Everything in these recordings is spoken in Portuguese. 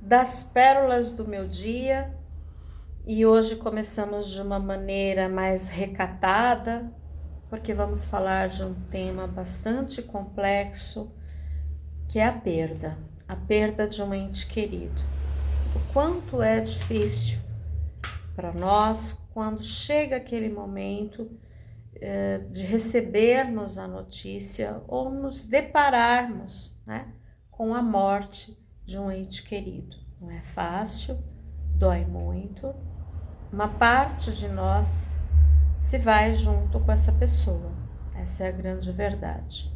das pérolas do meu dia. E hoje começamos de uma maneira mais recatada, porque vamos falar de um tema bastante complexo, que é a perda de um ente querido. O quanto é difícil para nós quando chega aquele momento de recebermos a notícia ou nos depararmos, né, com a morte de um ente querido. Não é fácil, dói muito. Uma parte de nós se vai junto com essa pessoa. Essa é a grande verdade.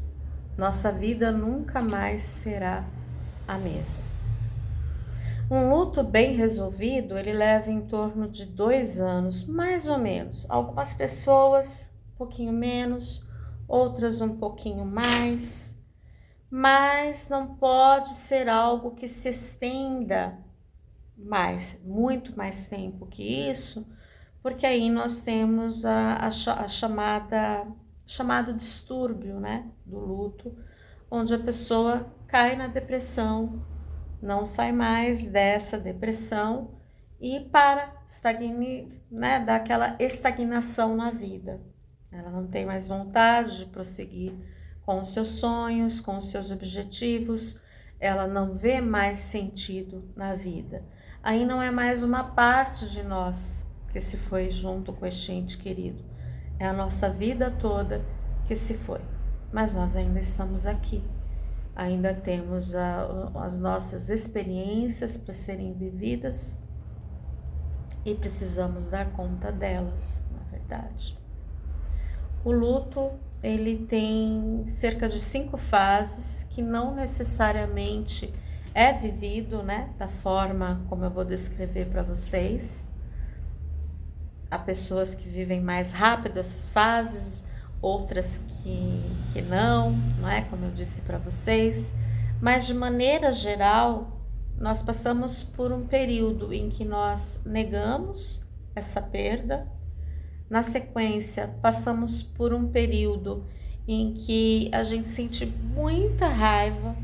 Nossa vida nunca mais será a mesma. Um luto bem resolvido, ele leva em torno de 2 anos, mais ou menos. Algumas pessoas um pouquinho menos, outras um pouquinho mais, mas não pode ser algo que se estenda muito mais tempo que isso, porque aí nós temos a chamado distúrbio, né, do luto, onde a pessoa cai na depressão, não sai mais dessa depressão e né, dá aquela estagnação na vida. Ela não tem mais vontade de prosseguir com os seus sonhos, com os seus objetivos, ela não vê mais sentido na vida. Aí não é mais uma parte de nós que se foi junto com este ente querido, é a nossa vida toda que se foi, mas nós ainda estamos aqui. Ainda temos as nossas experiências para serem vividas e precisamos dar conta delas, na verdade. O luto, ele tem cerca de 5 fases que não necessariamente é vivido, né, da forma como eu vou descrever para vocês. Há pessoas que vivem mais rápido essas fases, outras que não é? Como eu disse para vocês, mas de maneira geral, nós passamos por um período em que nós negamos essa perda, na sequência, passamos por um período em que a gente sente muita raiva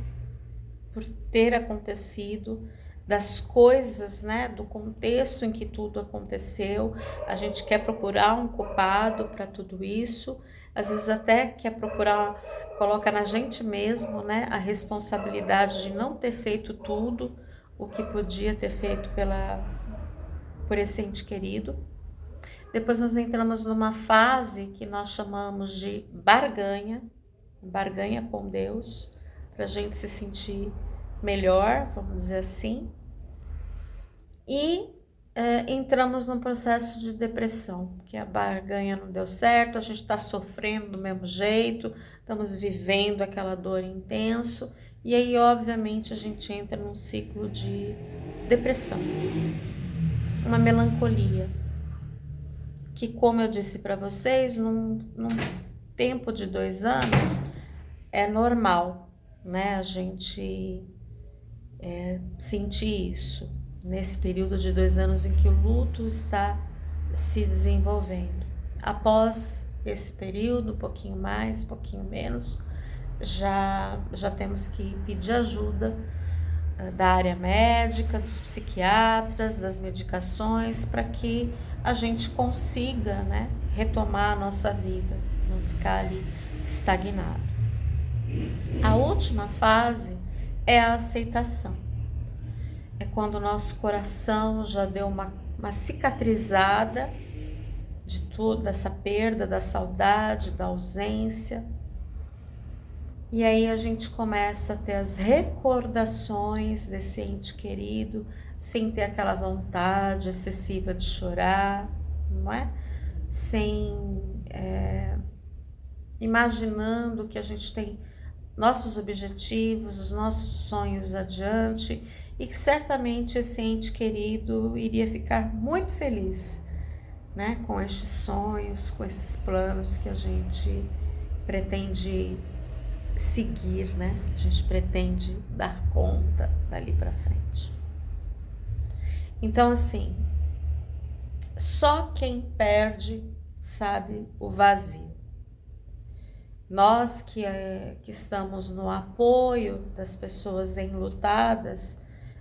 por ter acontecido, das coisas, né, do contexto em que tudo aconteceu. A gente quer procurar um culpado para tudo isso, às vezes até quer procurar, coloca na gente mesmo, né, a responsabilidade de não ter feito tudo o que podia ter feito por esse ente querido. Depois nós entramos numa fase que nós chamamos de barganha com Deus, para a gente se sentir melhor, vamos dizer assim. E entramos num processo de depressão, que a barganha não deu certo, a gente está sofrendo do mesmo jeito, estamos vivendo aquela dor intenso, e aí obviamente a gente entra num ciclo de depressão, uma melancolia, que, como eu disse para vocês, num tempo de 2 anos é normal, né, a gente sentir isso nesse período de 2 anos em que o luto está se desenvolvendo. Após esse período, um pouquinho mais, um pouquinho menos, já temos que pedir ajuda da área médica, dos psiquiatras, das medicações, para que a gente consiga, né, retomar a nossa vida, não ficar ali estagnado. A última fase é a aceitação. É quando o nosso coração já deu uma cicatrizada de tudo, dessa perda, da saudade, da ausência. E aí a gente começa a ter as recordações desse ente querido, sem ter aquela vontade excessiva de chorar, não é? Imaginando que a gente tem nossos objetivos, os nossos sonhos adiante, e que certamente esse ente querido iria ficar muito feliz, né, com estes sonhos, com esses planos que a gente pretende seguir, né? A gente pretende dar conta dali para frente. Então, assim, só quem perde sabe o vazio. Nós que estamos no apoio das pessoas enlutadas,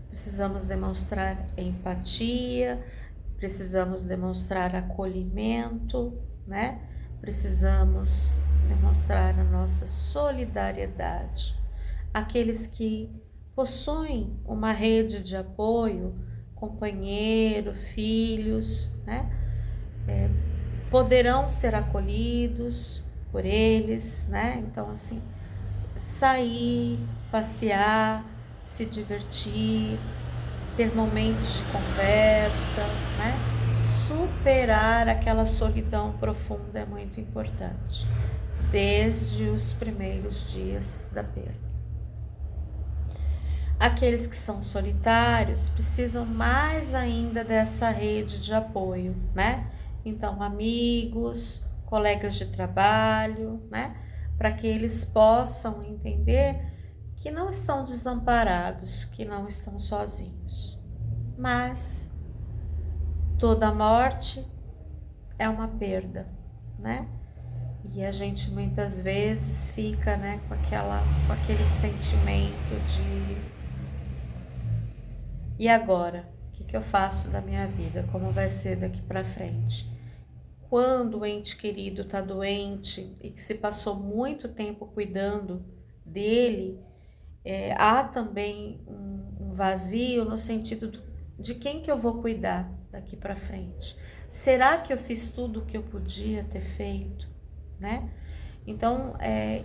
precisamos demonstrar empatia, precisamos demonstrar acolhimento, né? Precisamos demonstrar a nossa solidariedade. Aqueles que possuem uma rede de apoio, companheiro, filhos, né? Poderão ser acolhidos por eles, né? Então, assim, sair, passear, se divertir, ter momentos de conversa, né? Superar aquela solidão profunda é muito importante, desde os primeiros dias da perda. Aqueles que são solitários precisam mais ainda dessa rede de apoio, né? Então, amigos, colegas de trabalho, né? Para que eles possam entender que não estão desamparados, que não estão sozinhos. Mas toda morte é uma perda, né? E a gente muitas vezes fica, né, com aquele sentimento de e agora? O que eu faço da minha vida? Como vai ser daqui para frente? Quando o ente querido está doente e que se passou muito tempo cuidando dele, há também um vazio no sentido de quem que eu vou cuidar daqui para frente. Será que eu fiz tudo o que eu podia ter feito, né? Então,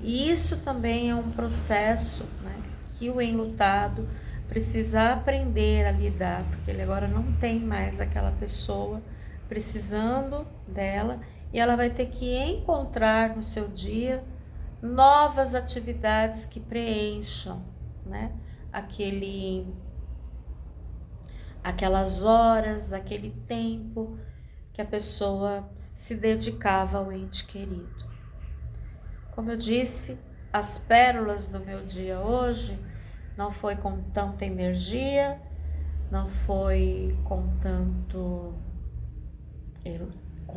isso também é um processo, né, que o enlutado precisa aprender a lidar, porque ele agora não tem mais aquela pessoa precisando dela e ela vai ter que encontrar no seu dia novas atividades que preencham, né, aquelas horas, aquele tempo que a pessoa se dedicava ao ente querido. Como eu disse, as pérolas do meu dia hoje não foi com tanta energia, não foi com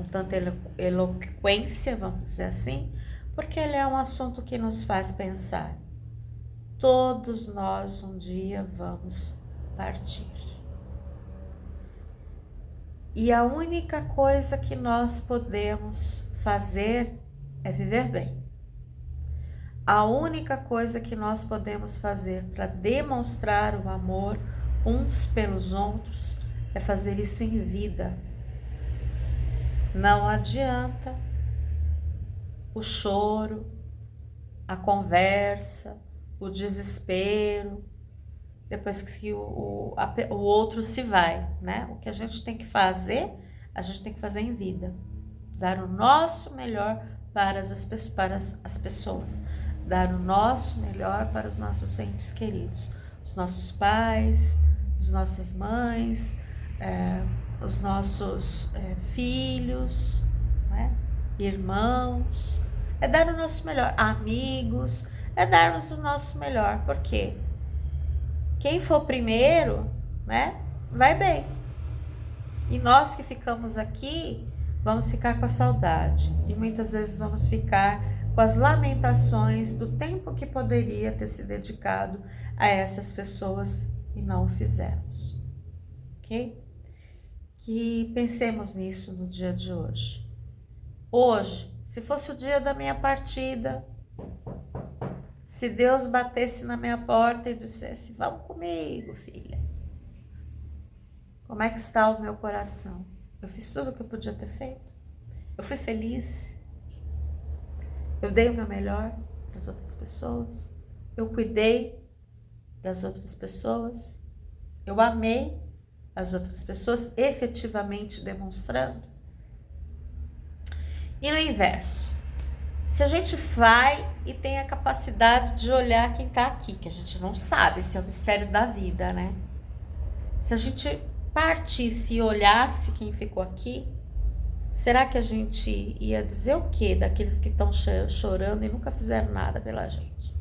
tanta eloquência, vamos dizer assim, porque ele é um assunto que nos faz pensar. Todos nós um dia vamos partir. E a única coisa que nós podemos fazer é viver bem. A única coisa que nós podemos fazer para demonstrar o amor uns pelos outros é fazer isso em vida. Não adianta o choro, a conversa, o desespero, depois que o outro se vai, né? O que a gente tem que fazer em vida. Dar o nosso melhor para as pessoas. Dar o nosso melhor para os nossos entes queridos. Os nossos pais, as nossas mães, os nossos filhos, né? Irmãos. É dar o nosso melhor. Amigos, é darmos o nosso melhor. Por quê? Quem for primeiro, né, vai bem. E nós que ficamos aqui, vamos ficar com a saudade. E muitas vezes vamos ficar com as lamentações do tempo que poderia ter se dedicado a essas pessoas e não o fizemos. Ok? Que pensemos nisso no dia de hoje. Hoje, se fosse o dia da minha partida, se Deus batesse na minha porta e dissesse, vamos comigo, filha. Como é que está o meu coração? Eu fiz tudo o que eu podia ter feito. Eu fui feliz. Eu dei o meu melhor para as outras pessoas. Eu cuidei das outras pessoas. Eu amei as outras pessoas, efetivamente demonstrando. E no inverso, se a gente vai e tem a capacidade de olhar quem está aqui, que a gente não sabe, esse é o mistério da vida, né? Se a gente partisse e olhasse quem ficou aqui, será que a gente ia dizer o quê daqueles que estão chorando e nunca fizeram nada pela gente?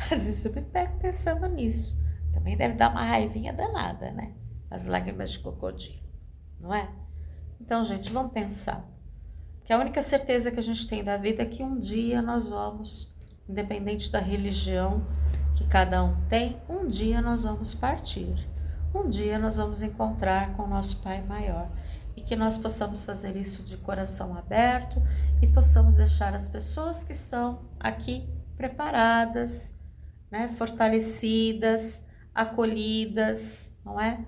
Às vezes eu me pego pensando nisso. Também deve dar uma raivinha danada, né? As lágrimas de crocodilo, não é? Então, gente, vamos pensar. Que a única certeza que a gente tem da vida é que um dia nós vamos, independente da religião que cada um tem, um dia nós vamos partir. Um dia nós vamos encontrar com o nosso Pai maior. E que nós possamos fazer isso de coração aberto e possamos deixar as pessoas que estão aqui preparadas, né, fortalecidas, acolhidas, não é?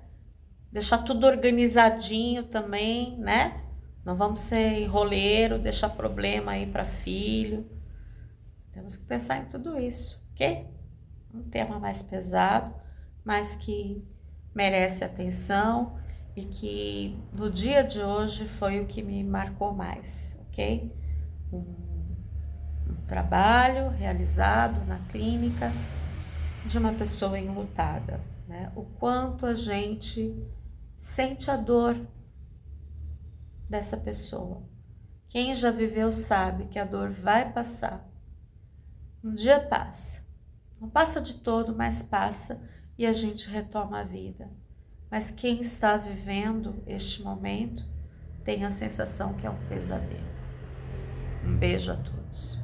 Deixar tudo organizadinho também, né? Não vamos ser enroleiro, deixar problema aí para filho. Temos que pensar em tudo isso, ok? Um tema mais pesado, mas que merece atenção e que no dia de hoje foi o que me marcou mais, ok? Um trabalho realizado na clínica de uma pessoa enlutada, né? O quanto a gente sente a dor dessa pessoa. Quem já viveu sabe que a dor vai passar. Um dia passa. Não passa de todo, mas passa e a gente retoma a vida. Mas quem está vivendo este momento tem a sensação que é um pesadelo. Um beijo a todos.